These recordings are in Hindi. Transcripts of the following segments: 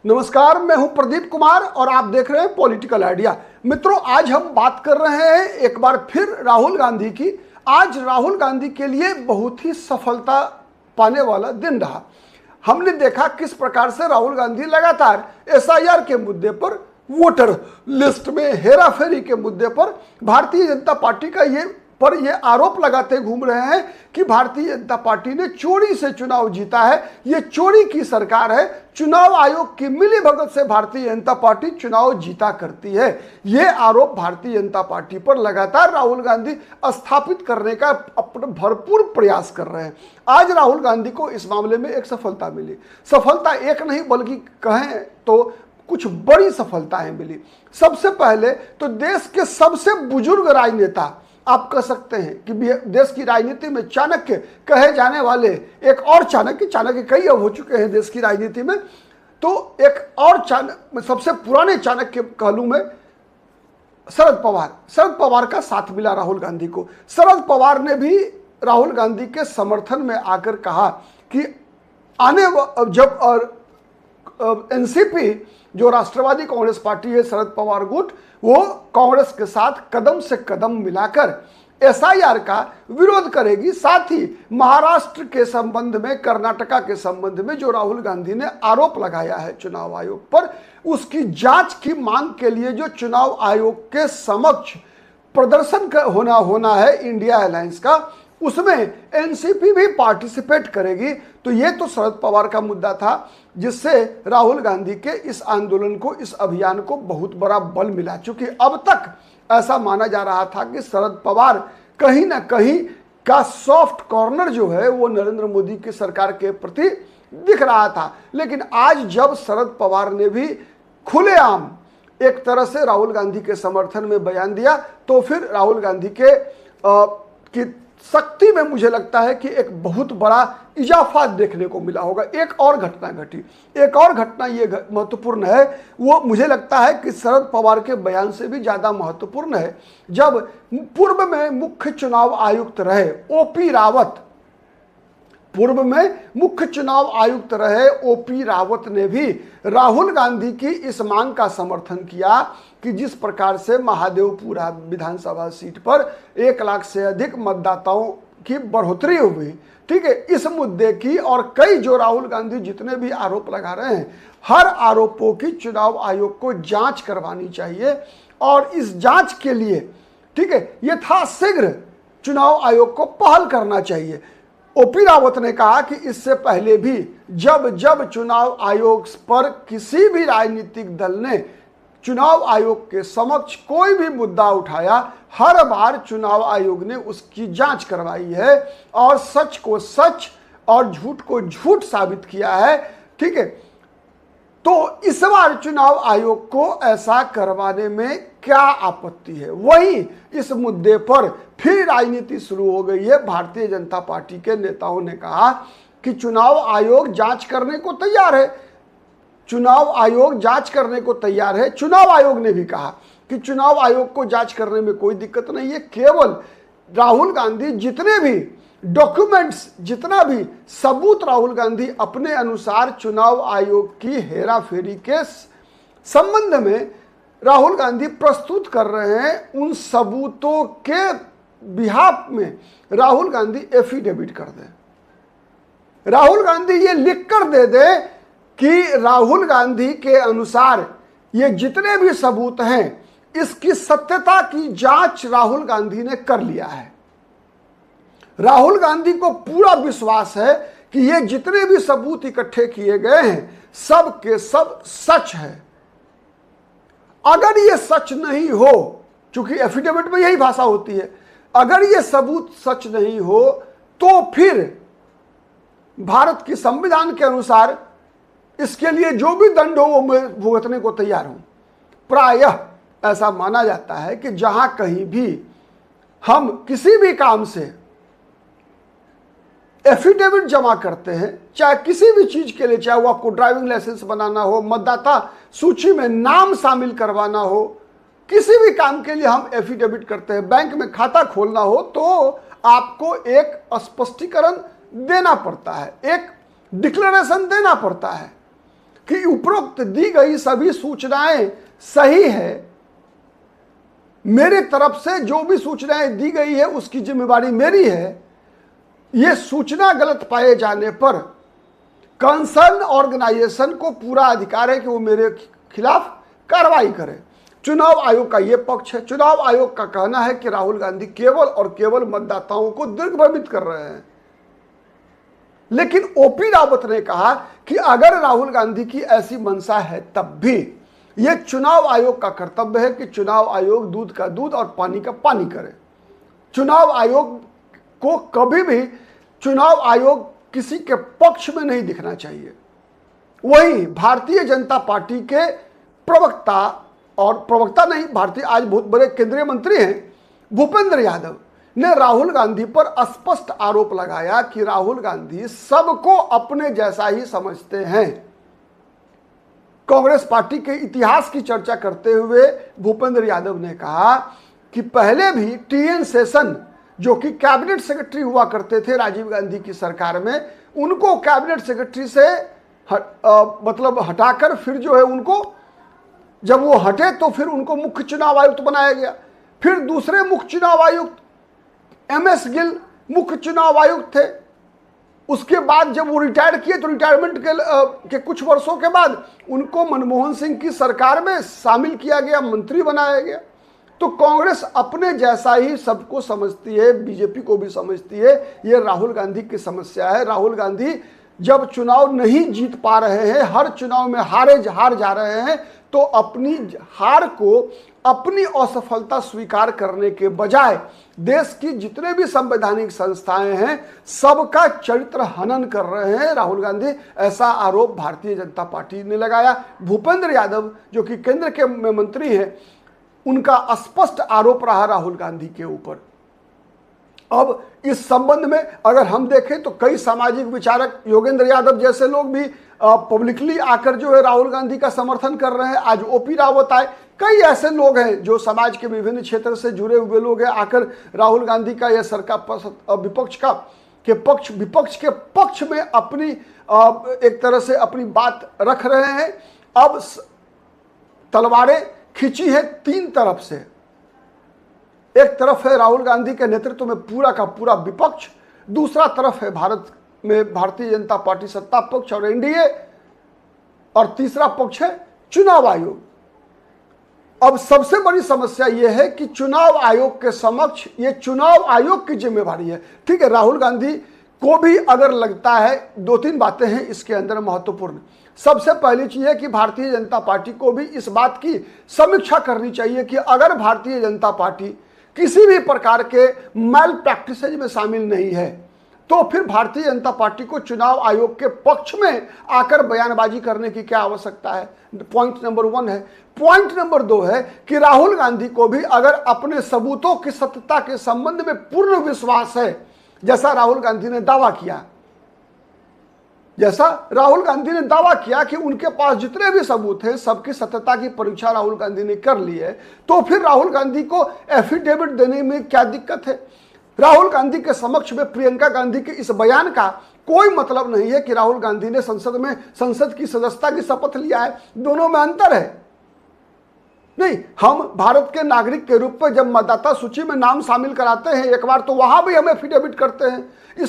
नमस्कार, मैं हूं प्रदीप कुमार और आप देख रहे हैं पॉलिटिकल आइडिया। मित्रों, आज हम बात कर रहे हैं एक बार फिर राहुल गांधी की। आज राहुल गांधी के लिए बहुत ही सफलता पाने वाला दिन रहा। हमने देखा किस प्रकार से राहुल गांधी लगातार एसआईआर के मुद्दे पर, वोटर लिस्ट में हेराफेरी के मुद्दे पर भारतीय जनता पार्टी का ये आरोप लगाते घूम रहे हैं कि भारतीय जनता पार्टी ने चोरी से चुनाव जीता है, ये चोरी की सरकार है, चुनाव आयोग की मिलीभगत से भारतीय जनता पार्टी चुनाव जीता करती है। ये आरोप भारतीय जनता पार्टी पर लगातार राहुल गांधी स्थापित करने का अपना भरपूर प्रयास कर रहे हैं। आज राहुल गांधी को इस मामले में एक सफलता मिली। सफलता एक नहीं बल्कि कहें तो कुछ बड़ी सफलताएं मिली। सबसे पहले तो देश के सबसे बुजुर्ग राजनेता, आप कह सकते हैं कि देश की राजनीति में चाणक्य कहे जाने वाले एक और चाणक्य कई अब हो चुके हैं देश की राजनीति में, तो एक और सबसे पुराने चाणक्य कह लूं मैं, शरद पवार का साथ मिला राहुल गांधी को। शरद पवार ने भी राहुल गांधी के समर्थन में आकर कहा कि जब एनसीपी जो राष्ट्रवादी कांग्रेस पार्टी है, शरद पवार गुट, वो कांग्रेस के साथ कदम से कदम मिलाकर एसआईआर का विरोध करेगी। साथ ही महाराष्ट्र के संबंध में, कर्नाटका के संबंध में जो राहुल गांधी ने आरोप लगाया है चुनाव आयोग पर, उसकी जांच की मांग के लिए जो चुनाव आयोग के समक्ष प्रदर्शन होना है इंडिया अलायंस का, उसमें एनसीपी भी पार्टिसिपेट करेगी। तो ये तो शरद पवार का मुद्दा था जिससे राहुल गांधी के इस आंदोलन को, इस अभियान को बहुत बड़ा बल मिला। चूंकि अब तक ऐसा माना जा रहा था कि शरद पवार कहीं ना कहीं का सॉफ्ट कॉर्नर जो है वो नरेंद्र मोदी की सरकार के प्रति दिख रहा था, लेकिन आज जब शरद पवार ने भी खुलेआम एक तरह से राहुल गांधी के समर्थन में बयान दिया, तो फिर राहुल गांधी की शक्ति में मुझे लगता है कि एक बहुत बड़ा इजाफा देखने को मिला होगा। एक और घटना घटी, एक और घटना ये महत्वपूर्ण है, वो मुझे लगता है कि शरद पवार के बयान से भी ज़्यादा महत्वपूर्ण है। जब पूर्व में मुख्य चुनाव आयुक्त रहे ओपी रावत, पूर्व में मुख्य चुनाव आयुक्त रहे ओपी रावत ने भी राहुल गांधी की इस मांग का समर्थन किया कि जिस प्रकार से महादेवपुरा विधानसभा सीट पर 1 लाख से अधिक मतदाताओं की बढ़ोतरी हुई, ठीक है, इस मुद्दे की और कई जो राहुल गांधी जितने भी आरोप लगा रहे हैं, हर आरोपों की चुनाव आयोग को जांच करवानी चाहिए और इस जांच के लिए, ठीक है, यथाशीघ्र चुनाव आयोग को पहल करना चाहिए। ओपी रावत ने कहा कि इससे पहले भी जब चुनाव आयोग पर किसी भी राजनीतिक दल ने चुनाव आयोग के समक्ष कोई भी मुद्दा उठाया, हर बार चुनाव आयोग ने उसकी जांच करवाई है और सच को सच और झूठ को झूठ साबित किया है, ठीक है। तो इस बार चुनाव आयोग को ऐसा करवाने में क्या आपत्ति है? वहीं इस मुद्दे पर फिर राजनीति शुरू हो गई है। भारतीय जनता पार्टी के नेताओं ने कहा कि चुनाव आयोग जांच करने को तैयार है, चुनाव आयोग जांच करने को तैयार है। चुनाव आयोग ने भी कहा कि चुनाव आयोग को जांच करने में कोई दिक्कत नहीं है, केवल राहुल गांधी जितने भी डॉक्यूमेंट्स, जितना भी सबूत राहुल गांधी अपने अनुसार चुनाव आयोग की हेराफेरी के संबंध में राहुल गांधी प्रस्तुत कर रहे हैं, उन सबूतों के बिहाफ में राहुल गांधी एफिडेविट कर दें। राहुल गांधी ये लिख कर दे दे कि राहुल गांधी के अनुसार ये जितने भी सबूत हैं, इसकी सत्यता की जांच राहुल गांधी ने कर लिया है। राहुल गांधी को पूरा विश्वास है कि ये जितने भी सबूत इकट्ठे किए गए हैं, सब के सब सच है। अगर ये सच नहीं हो, क्योंकि एफिडेविट में यही भाषा होती है, अगर ये सबूत सच नहीं हो तो फिर भारत के संविधान के अनुसार इसके लिए जो भी दंड हो वो मैं भुगतने को तैयार हूं। प्रायः ऐसा माना जाता है कि जहां कहीं भी हम किसी भी काम से एफिडेविट जमा करते हैं, चाहे किसी भी चीज के लिए, चाहे वो आपको ड्राइविंग लाइसेंस बनाना हो, मतदाता सूची में नाम शामिल करवाना हो, किसी भी काम के लिए हम एफिडेविट करते हैं, बैंक में खाता खोलना हो तो आपको एक स्पष्टीकरण देना पड़ता है, एक डिक्लेरेशन देना पड़ता है। कि उपरोक्त दी गई सभी सूचनाएं सही है, मेरी तरफ से जो भी सूचनाएं दी गई है उसकी जिम्मेवारी मेरी है, यह सूचना गलत पाए जाने पर कंसर्न ऑर्गेनाइजेशन को पूरा अधिकार है कि वो मेरे खिलाफ कार्रवाई करे। चुनाव आयोग का यह पक्ष है। चुनाव आयोग का कहना है कि राहुल गांधी केवल और केवल मतदाताओं को दिग्भ्रमित कर रहे हैं। लेकिन ओपी रावत ने कहा कि अगर राहुल गांधी की ऐसी मंशा है तब भी यह चुनाव आयोग का कर्तव्य है कि चुनाव आयोग दूध का दूध और पानी का पानी करे। चुनाव आयोग को कभी भी चुनाव आयोग किसी के पक्ष में नहीं दिखना चाहिए। वही भारतीय जनता पार्टी के प्रवक्ता नहीं, भारतीय आज बहुत बड़े केंद्रीय मंत्री हैं भूपेंद्र यादव ने राहुल गांधी पर स्पष्ट आरोप लगाया कि राहुल गांधी सबको अपने जैसा ही समझते हैं। कांग्रेस पार्टी के इतिहास की चर्चा करते हुए भूपेंद्र यादव ने कहा कि पहले भी टीएन शेषन जो कि कैबिनेट सेक्रेटरी हुआ करते थे राजीव गांधी की सरकार में, उनको कैबिनेट सेक्रेटरी से हटाकर फिर जो है उनको, जब वो हटे तो फिर उनको मुख्य चुनाव आयुक्त बनाया गया। फिर दूसरे मुख्य चुनाव आयुक्त एमएस गिल मुख्य चुनाव आयुक्त थे। उसके बाद जब वो रिटायर किए तो रिटायरमेंट के कुछ वर्षों के बाद उनको मनमोहन सिंह की सरकार में शामिल किया गया, मंत्री बनाया गया। तो कांग्रेस अपने जैसा ही सबको समझती है, बीजेपी को भी समझती है। ये राहुल गांधी की समस्या है। राहुल गांधी जब चुनाव नहीं जीत पा रहे हैं, हर चुनाव में हार जा रहे हैं, तो अपनी हार को, अपनी असफलता स्वीकार करने के बजाय देश की जितने भी संवैधानिक संस्थाएं हैं सबका चरित्र हनन कर रहे हैं राहुल गांधी। ऐसा आरोप भारतीय जनता पार्टी ने लगाया। भूपेंद्र यादव जो कि केंद्र के मंत्री हैं, उनका स्पष्ट आरोप रहा राहुल गांधी के ऊपर। अब इस संबंध में अगर हम देखें तो कई सामाजिक विचारक, योगेंद्र यादव जैसे लोग भी पब्लिकली आकर जो है राहुल गांधी का समर्थन कर रहे हैं। आज ओपी रावत आए, कई ऐसे लोग हैं जो समाज के विभिन्न क्षेत्र से जुड़े हुए लोग हैं, आकर राहुल गांधी का यह सरकार विपक्ष के पक्ष में अपनी एक तरह से अपनी बात रख रहे हैं। अब तलवारें खींची है तीन तरफ से। एक तरफ है राहुल गांधी के नेतृत्व में पूरा का पूरा विपक्ष, दूसरा तरफ है भारत में भारतीय जनता पार्टी सत्ता पक्ष और एनडीए, और तीसरा पक्ष है चुनाव आयोग। अब सबसे बड़ी समस्या यह है कि चुनाव आयोग के समक्ष ये चुनाव आयोग की जिम्मेवारी है। ठीक है, राहुल गांधी को भी अगर लगता है, दो तीन बातें हैं इसके अंदर महत्वपूर्ण। सबसे पहली चीज है कि भारतीय जनता पार्टी को भी इस बात की समीक्षा करनी चाहिए कि अगर भारतीय जनता पार्टी किसी भी प्रकार के मैल प्रैक्टिसेज में शामिल नहीं है तो फिर भारतीय जनता पार्टी को चुनाव आयोग के पक्ष में आकर बयानबाजी करने की क्या आवश्यकता है। पॉइंट नंबर 1 है। पॉइंट नंबर 2 है कि राहुल गांधी को भी अगर अपने सबूतों की सत्यता के संबंध में पूर्ण विश्वास है, जैसा राहुल गांधी ने दावा किया कि उनके पास जितने भी सबूत हैं सबकी सत्यता की परीक्षा राहुल गांधी ने कर ली है, तो फिर राहुल गांधी को एफिडेविट देने में क्या दिक्कत है। राहुल गांधी के समक्ष में प्रियंका गांधी के इस बयान का कोई मतलब नहीं है कि राहुल गांधी ने संसद की सदस्यता की शपथ लिया है। दोनों में अंतर है। नहीं, हम भारत के नागरिक के रूप में जब मतदाता सूची में नाम शामिल कराते हैं एक बार, तो वहां भी हम एफिडेविट करते हैं।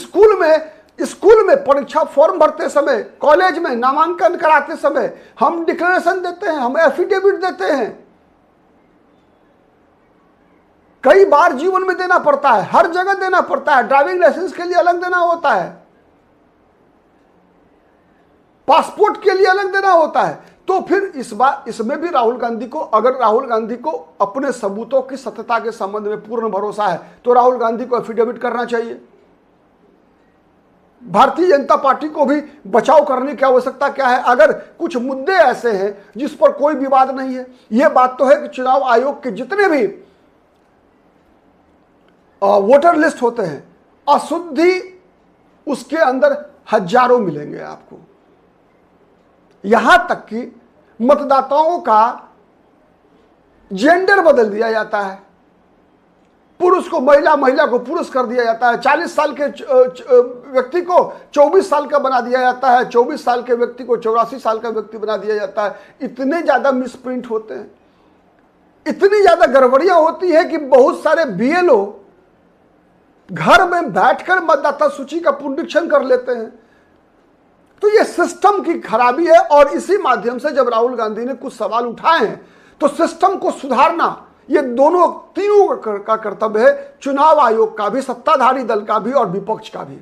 स्कूल में परीक्षा फॉर्म भरते समय, कॉलेज में नामांकन कराते समय हम डिक्लेरेशन देते हैं, हम एफिडेविट देते हैं। कई बार जीवन में देना पड़ता है, हर जगह देना पड़ता है। ड्राइविंग लाइसेंस के लिए अलग देना होता है, पासपोर्ट के लिए अलग देना होता है। तो फिर इसमें भी राहुल गांधी को, अगर राहुल गांधी को अपने सबूतों की सत्यता के संबंध में पूर्ण भरोसा है तो राहुल गांधी को एफिडेविट करना चाहिए। भारतीय जनता पार्टी को भी बचाव करने की आवश्यकता क्या है। अगर कुछ मुद्दे ऐसे हैं जिस पर कोई विवाद नहीं है, यह बात तो है कि चुनाव आयोग के जितने भी वोटर लिस्ट होते हैं, अशुद्धि उसके अंदर हजारों मिलेंगे आपको। यहां तक कि मतदाताओं का जेंडर बदल दिया जाता है। पुरुष को महिला, महिला को पुरुष कर दिया जाता है। 40 साल के व्यक्ति को 24 साल का बना दिया जाता है, 24 साल के व्यक्ति को 84 साल का व्यक्ति बना दिया जाता है। इतने ज्यादा मिसप्रिंट होते हैं, इतनी ज्यादा गड़बड़ियां होती है कि बहुत सारे बीएलओ घर में बैठकर मतदाता सूची का पुनरीक्षण कर लेते हैं। तो ये सिस्टम की खराबी है और इसी माध्यम से जब राहुल गांधी ने कुछ सवाल उठाए हैं तो सिस्टम को सुधारना ये तीनों का कर्तव्य है, चुनाव आयोग का भी, सत्ताधारी दल का भी और विपक्ष का भी।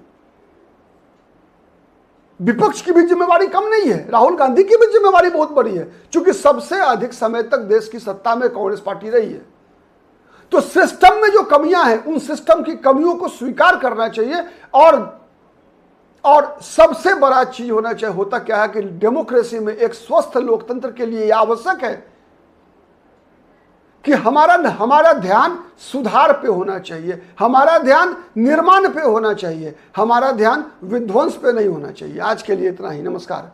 विपक्ष की भी जिम्मेवारी कम नहीं है, राहुल गांधी की भी जिम्मेवारी बहुत बड़ी है, क्योंकि सबसे अधिक समय तक देश की सत्ता में कांग्रेस पार्टी रही है। तो सिस्टम में जो कमियां हैं उन सिस्टम की कमियों को स्वीकार करना चाहिए। और सबसे बड़ा चीज होना चाहिए, होता क्या है कि डेमोक्रेसी में, एक स्वस्थ लोकतंत्र के लिए यह आवश्यक है कि हमारा ध्यान सुधार पे होना चाहिए, हमारा ध्यान निर्माण पे होना चाहिए, हमारा ध्यान विध्वंस पे नहीं होना चाहिए। आज के लिए इतना ही, नमस्कार।